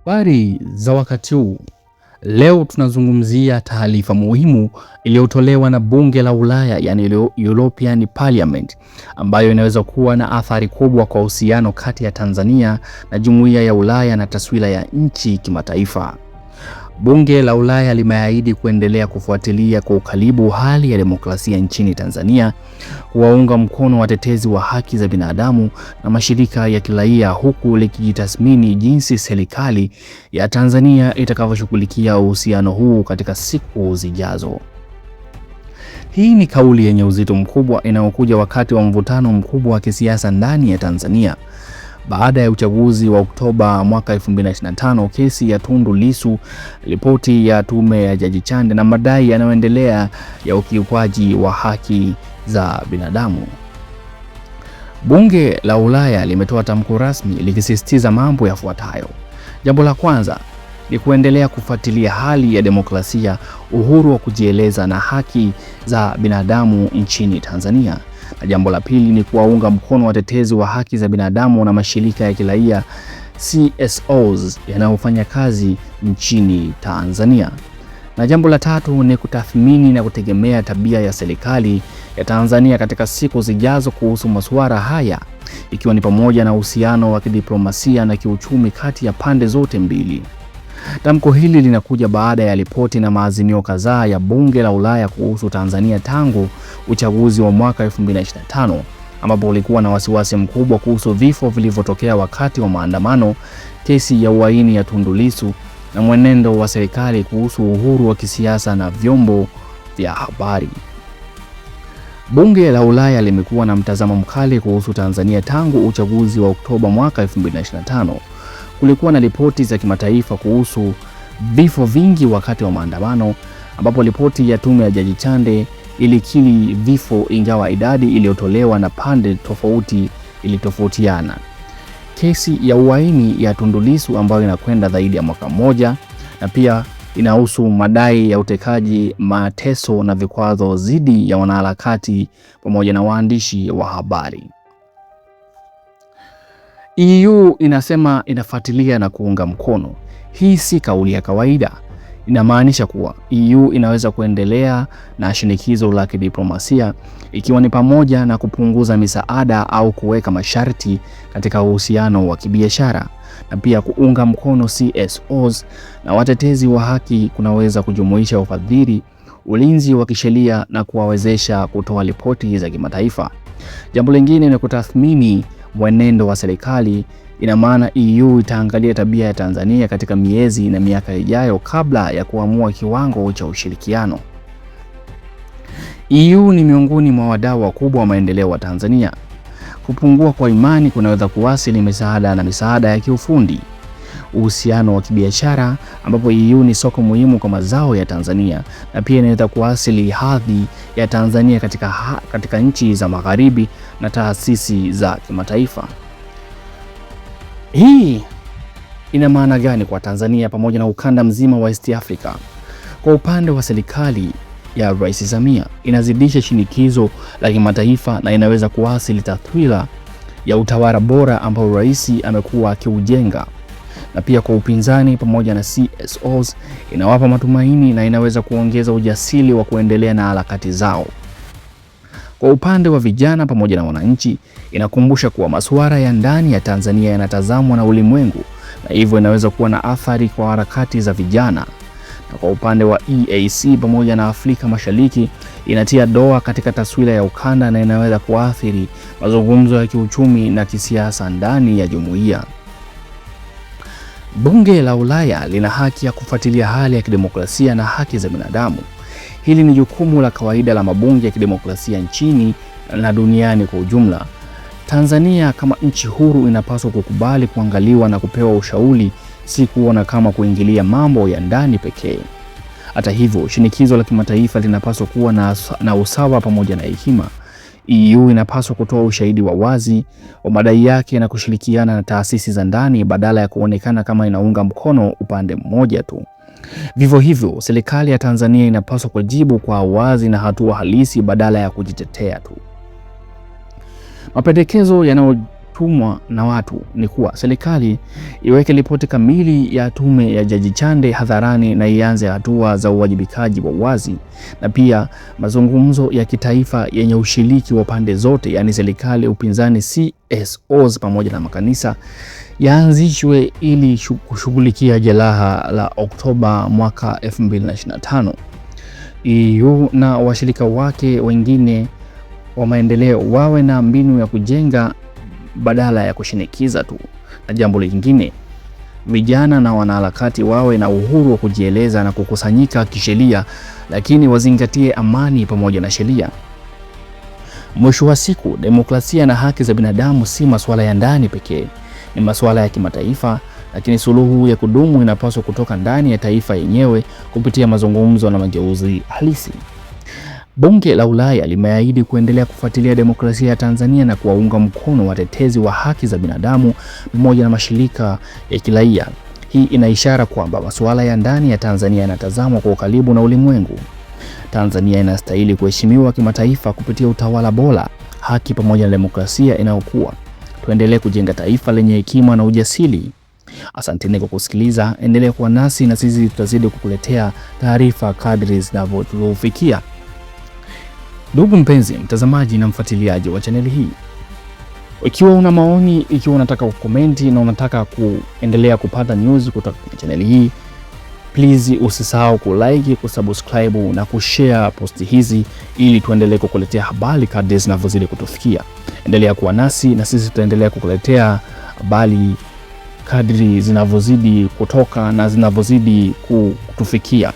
Habari za wakati huu. Leo tunazungumzia taarifa muhimu iliyotolewa na Bunge la Ulaya, yani European Parliament, ambayo inaweza kuwa na athari kubwa kwa uhusiano kati ya Tanzania na Jumuiya ya Ulaya na taswira ya nchi kimataifa. Bunge la Ulaya limeahidi kuendelea kufuatilia kwa ukaribu hali ya demokrasia nchini Tanzania, kuwaunga mkono watetezi wa haki za binadamu na mashirika ya kiraia, huku likijitathmini jinsi serikali ya Tanzania itakavyoshughulikia uhusiano huu katika siku zijazo. Hii ni kauli yenye uzito mkubwa inayokuja wakati wa mvutano mkubwa wa kisiasa ndani ya Tanzania. Baada ya uchaguzi wa Oktoba mwaka 2025, kesi ya Tundu Lissu, ripoti ya tume ya Jaji Chande na madai yanayoendelea ya ukiukwaji wa haki za binadamu. Bunge la Ulaya limetoa tamko rasmi likisisitiza mambo yafuatayo. Jambo la kwanza ni kuendelea kufuatilia hali ya demokrasia, uhuru wa kujieleza na haki za binadamu nchini Tanzania. Na jambo la pili ni kuwaunga mkono watetezi wa haki za binadamu na mashirika ya kiraia CSOs yanayofanya kazi nchini Tanzania. Na jambo la tatu ni kutathmini na kutegemea tabia ya serikali ya Tanzania katika siku zijazo kuhusu masuala haya, ikiwa ni pamoja na uhusiano wa kidiplomasia na kiuchumi kati ya pande zote mbili. Tamko hili linakuja baada ya ripoti na maazimio kadhaa ya Bunge la Ulaya kuhusu Tanzania tangu uchaguzi wa mwaka 2025, ambapo ulikuwa na wasiwasi mkubwa kuhusu vifo vilivyotokea wakati wa maandamano, kesi ya uhaini ya Tundu Lissu na mwenendo wa serikali kuhusu uhuru wa kisiasa na vyombo vya habari. Bunge la Ulaya limekuwa na mtazamo mkali kuhusu Tanzania tangu uchaguzi wa Oktoba mwaka 2025. Kulikuwa na ripoti za kimataifa kuhusu vifo vingi wakati wa maandamano, ambapo ripoti ya tume ya Jaji Chande ilikiri vifo, ingawa idadi iliyotolewa na pande tofauti ilitofautiana. Kesi ya uhaini ya Tundu Lissu ambayo inakwenda zaidi ya mwaka mmoja, na pia inahusu madai ya utekaji, mateso na vikwazo dhidi ya wanaharakati pamoja na waandishi wa habari. EU inasema inafuatilia na kuunga mkono. Hii si kauli ya kawaida. Inamaanisha kuwa EU inaweza kuendelea na shinikizo la kidiplomasia, ikiwa ni pamoja na kupunguza misaada au kuweka masharti katika uhusiano wa kibiashara. Na pia kuunga mkono CSOs na watetezi wa haki kunaweza kujumuisha ufadhili, ulinzi wa kisheria na kuwawezesha kutoa ripoti za kimataifa. Jambo lingine ni kutathmini mwenendo wa serikali. Ina maana EU itaangalia tabia ya Tanzania katika miezi na miaka ijayo kabla ya kuamua kiwango cha ushirikiano. EU ni miongoni mwa wadau wakubwa wa maendeleo wa Tanzania. Kupungua kwa imani kunaweza kuwasili misaada ya kiufundi, uhusiano wa kibiashara, ambapo EU ni soko muhimu kwa mazao ya Tanzania, na pia inaweza kuwasili hadhi ya Tanzania katika nchi za magharibi na taasisi za kimataifa. Hii ina maana gani kwa Tanzania pamoja na ukanda mzima wa East Africa? Kwa upande wa serikali ya Rais Samia, inazidisha shinikizo la kimataifa na inaweza kuwasili taswira ya utawala bora ambao rais amekuwa akiujenga. Na pia kwa upinzani pamoja na CSOs, inawapa matumaini na inaweza kuongeza ujasiri wa kuendelea na harakati zao. Kwa upande wa vijana pamoja na wananchi, inakumbusha kuwa masuala ya ndani ya Tanzania yanatazamwa na ulimwengu, na hivyo inaweza kuwa na athari kwa harakati za vijana. Na kwa upande wa EAC pamoja na Afrika Mashariki, inatia doa katika taswira ya ukanda na inaweza kuathiri mazungumzo ya kiuchumi na kisiasa ndani ya jumuiya. Bunge la Ulaya lina haki ya kufuatilia hali ya kidemokrasia na haki za binadamu. Hili ni jukumu la kawaida la mabunge ya kidemokrasia nchini na duniani kwa ujumla. Tanzania kama nchi huru inapaswa kukubali kuangaliwa na kupewa ushauri, si kuona kama kuingilia mambo ya ndani pekee. Hata hivyo, shinikizo la kimataifa linapaswa kuwa na usawa pamoja na hekima. EU inapaswa kutoa ushahidi wa wazi wa madai yake na kushirikiana na taasisi za ndani badala ya kuonekana kama inaunga mkono upande mmoja tu. Vivyo hivyo, serikali ya Tanzania inapaswa kujibu kwa wazi na hatua halisi badala ya kujitetea tu. Mapendekezo kinachotumwa na watu ni kuwa serikali iweke ripoti kamili ya tume ya Jaji Chande hadharani na ianze hatua za uwajibikaji wa wazi, na pia mazungumzo ya kitaifa yenye ushiriki wa pande zote, yani serikali, upinzani, CSOs pamoja na makanisa yaanzishwe ili kushughulikia jeraha la Oktoba mwaka 2025. EU na washirika wake wengine wa maendeleo wawe na mbinu ya kujenga badala ya kushinikiza tu. Na jambo lingine, vijana na wanaharakati wawe na uhuru wa kujieleza na kukusanyika kisheria, lakini wazingatie amani pamoja na sheria. Mwisho wa siku, demokrasia na haki za binadamu si masuala ya ndani pekee, ni masuala ya kimataifa, lakini suluhu ya kudumu inapaswa kutoka ndani ya taifa yenyewe kupitia mazungumzo na mageuzi halisi. Bunge la Ulaya limeahidi kuendelea kufuatilia demokrasia ya Tanzania na kuwaunga mkono watetezi wa haki za binadamu pamoja na mashirika ya kiraia. Hii ina ishara kwamba masuala ya ndani ya Tanzania yanatazamwa kwa ukaribu na ulimwengu. Tanzania inastahili kuheshimiwa kimataifa kupitia utawala bora, haki pamoja na demokrasia inayokuwa. Tuendelee kujenga taifa lenye hekima na ujasiri. Asanteni kwa kusikiliza, endelea kuwa nasi na sisi tutazidi kukuletea taarifa kadri zinavyotufikia. Ndugu mpenzi mtazamaji na mfuatiliaji wa chaneli hii, ikiwa una maoni, ikiwa unataka kukomenti na unataka kuendelea kupata news kutoka kwenye chaneli hii, please usisahau kulike, kusubscribe na kushare posti hizi ili tuendelee kukuletea habari kadri zinavyozidi kutufikia. Endelea kuwa nasi na sisi tutaendelea kukuletea habari kadri zinavyozidi kutoka na zinavyozidi kutufikia.